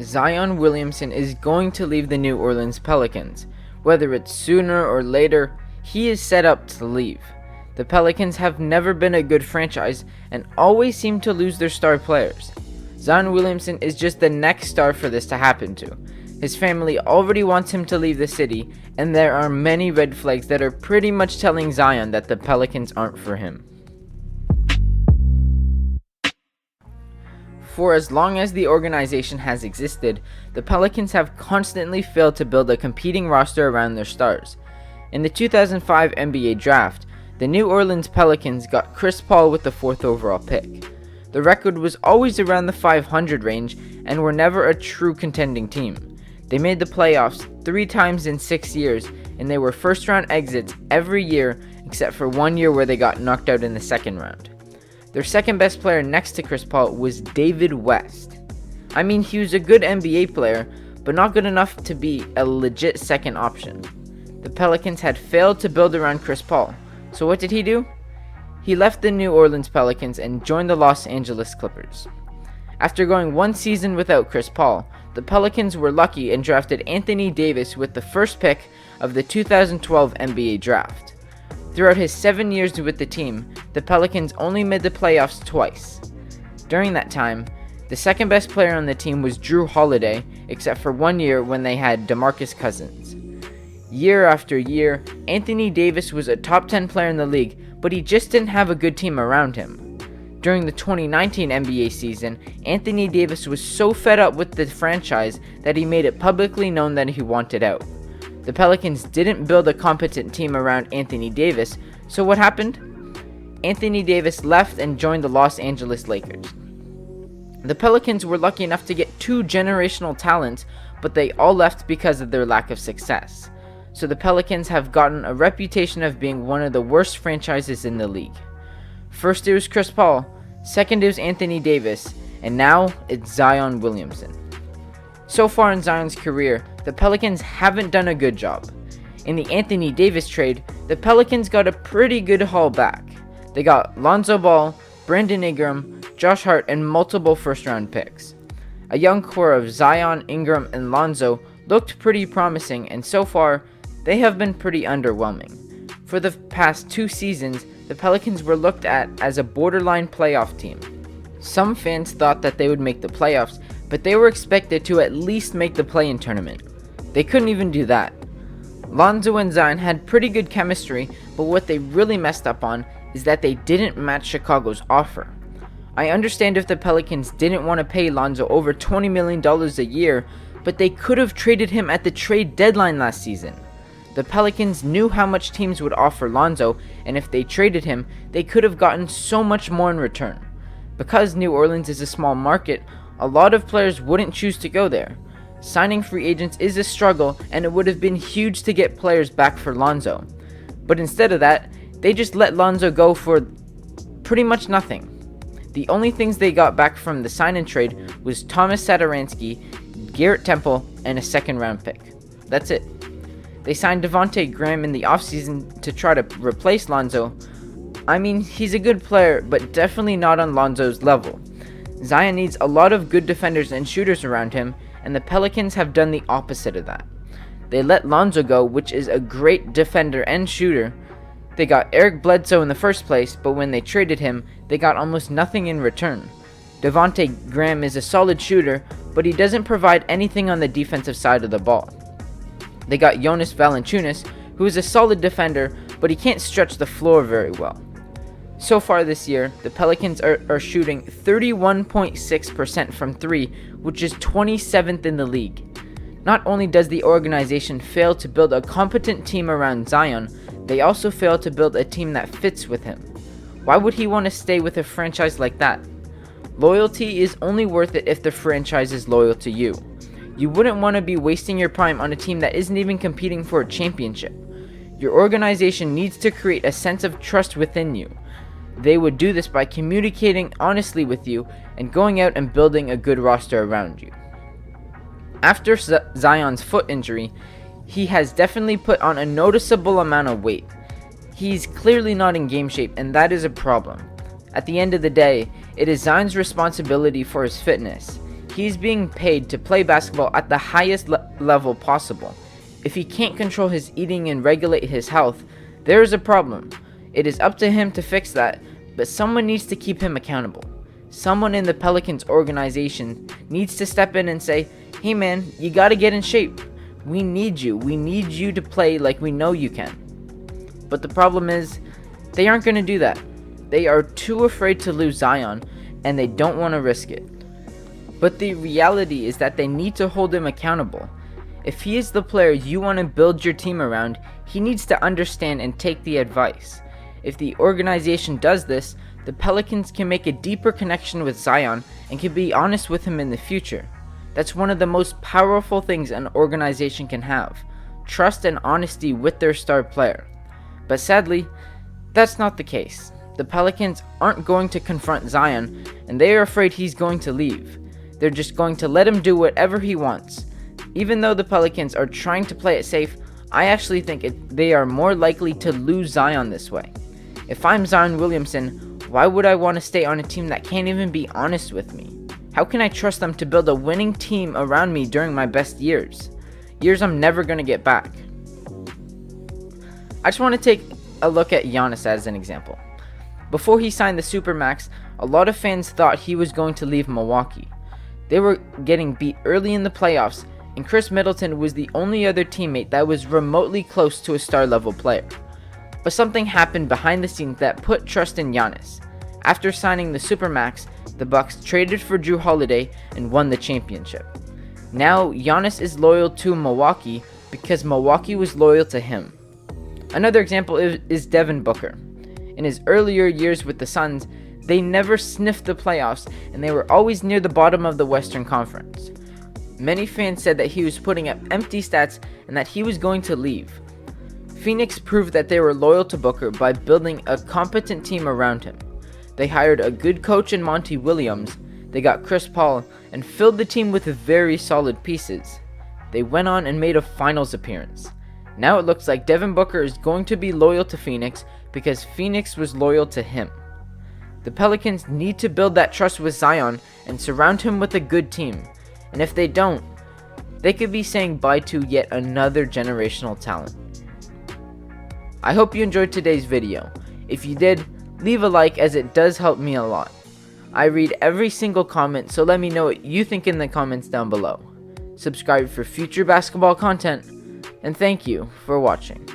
Zion Williamson is going to leave the New Orleans Pelicans. Whether it's sooner or later, he is set up to leave. The Pelicans have never been a good franchise and always seem to lose their star players. Zion Williamson is just the next star for this to happen to. His family already wants him to leave the city, and there are many red flags that are pretty much telling Zion that the Pelicans aren't for him. For as long as the organization has existed, the Pelicans have constantly failed to build a competing roster around their stars. In the 2005 NBA draft, the New Orleans Pelicans got Chris Paul with the 4th overall pick. The record was always around the 500 range and were never a true contending team. They made the playoffs 3 times in 6 years, and they were first round exits every year except for 1 year where they got knocked out in the second round. Their second best player next to Chris Paul was David West. I mean, he was a good NBA player, but not good enough to be a legit second option. The Pelicans had failed to build around Chris Paul, so what did he do? He left the New Orleans Pelicans and joined the Los Angeles Clippers. After going 1 season without Chris Paul, the Pelicans were lucky and drafted Anthony Davis with the first pick of the 2012 NBA draft. Throughout his 7 years with the team, the Pelicans only made the playoffs twice. During that time, the second best player on the team was Jrue Holiday, except for 1 year when they had DeMarcus Cousins. Year after year, Anthony Davis was a top 10 player in the league, but he just didn't have a good team around him. During the 2019 NBA season, Anthony Davis was so fed up with the franchise that he made it publicly known that he wanted out. The Pelicans didn't build a competent team around Anthony Davis, so what happened? Anthony Davis left and joined the Los Angeles Lakers. The Pelicans were lucky enough to get 2 generational talents, but they all left because of their lack of success. So the Pelicans have gotten a reputation of being one of the worst franchises in the league. First it was Chris Paul, second it was Anthony Davis, and now it's Zion Williamson. So far in Zion's career, the Pelicans haven't done a good job. In the Anthony Davis trade, the Pelicans got a pretty good haul back. They got Lonzo Ball, Brandon Ingram, Josh Hart, and multiple first-round picks. A young core of Zion, Ingram, and Lonzo looked pretty promising, and so far, they have been pretty underwhelming. For the past 2 seasons, the Pelicans were looked at as a borderline playoff team. Some fans thought that they would make the playoffs, but they were expected to at least make the play-in tournament. They couldn't even do that. Lonzo and Zion had pretty good chemistry, but what they really messed up on is that they didn't match Chicago's offer. I understand if the Pelicans didn't want to pay Lonzo over $20 million a year, but they could have traded him at the trade deadline last season. The Pelicans knew how much teams would offer Lonzo, and if they traded him, they could have gotten so much more in return. Because New Orleans is a small market, a lot of players wouldn't choose to go there. Signing free agents is a struggle, and it would have been huge to get players back for Lonzo. But instead of that, they just let Lonzo go for pretty much nothing. The only things they got back from the sign-and trade was Thomas Satoransky, Garrett Temple, and a second-round pick. That's it. They signed Devontae Graham in the offseason to try to replace Lonzo. I mean, he's a good player, but definitely not on Lonzo's level. Zion needs a lot of good defenders and shooters around him, and the Pelicans have done the opposite of that. They let Lonzo go, which is a great defender and shooter. They got Eric Bledsoe in the first place, but when they traded him, they got almost nothing in return. Devontae Graham is a solid shooter, but he doesn't provide anything on the defensive side of the ball. They got Jonas Valanciunas, who is a solid defender, but he can't stretch the floor very well. So far this year, the Pelicans are shooting 31.6% from 3, which is 27th in the league. Not only does the organization fail to build a competent team around Zion, they also fail to build a team that fits with him. Why would he want to stay with a franchise like that? Loyalty is only worth it if the franchise is loyal to you. You wouldn't want to be wasting your prime on a team that isn't even competing for a championship. Your organization needs to create a sense of trust within you. They would do this by communicating honestly with you and going out and building a good roster around you. After Zion's foot injury, he has definitely put on a noticeable amount of weight. He's clearly not in game shape, and that is a problem. At the end of the day, it is Zion's responsibility for his fitness. He's being paid to play basketball at the highest level possible. If he can't control his eating and regulate his health, there is a problem. It is up to him to fix that, but someone needs to keep him accountable. Someone in the Pelicans organization needs to step in and say, "Hey man, you gotta get in shape. We need you. We need you to play like we know you can." But the problem is, they aren't going to do that. They are too afraid to lose Zion, and they don't want to risk it. But the reality is that they need to hold him accountable. If he is the player you want to build your team around, he needs to understand and take the advice. If the organization does this, the Pelicans can make a deeper connection with Zion and can be honest with him in the future. That's one of the most powerful things an organization can have: trust and honesty with their star player. But sadly, that's not the case. The Pelicans aren't going to confront Zion, and they are afraid he's going to leave. They're just going to let him do whatever he wants. Even though the Pelicans are trying to play it safe, I actually think they are more likely to lose Zion this way. If I'm Zion Williamson, why would I want to stay on a team that can't even be honest with me? How can I trust them to build a winning team around me during my best years? Years I'm never going to get back. I just want to take a look at Giannis as an example. Before he signed the Supermax, a lot of fans thought he was going to leave Milwaukee. They were getting beat early in the playoffs, and Chris Middleton was the only other teammate that was remotely close to a star-level player. But something happened behind the scenes that put trust in Giannis. After signing the Supermax, the Bucks traded for Jrue Holiday and won the championship. Now, Giannis is loyal to Milwaukee because Milwaukee was loyal to him. Another example is Devin Booker. In his earlier years with the Suns, they never sniffed the playoffs, and they were always near the bottom of the Western Conference. Many fans said that he was putting up empty stats and that he was going to leave. Phoenix proved that they were loyal to Booker by building a competent team around him. They hired a good coach in Monty Williams, they got Chris Paul, and filled the team with very solid pieces. They went on and made a finals appearance. Now it looks like Devin Booker is going to be loyal to Phoenix because Phoenix was loyal to him. The Pelicans need to build that trust with Zion and surround him with a good team. And if they don't, they could be saying bye to yet another generational talent. I hope you enjoyed today's video. If you did, leave a like as it does help me a lot. I read every single comment, so let me know what you think in the comments down below. Subscribe for future basketball content, and thank you for watching.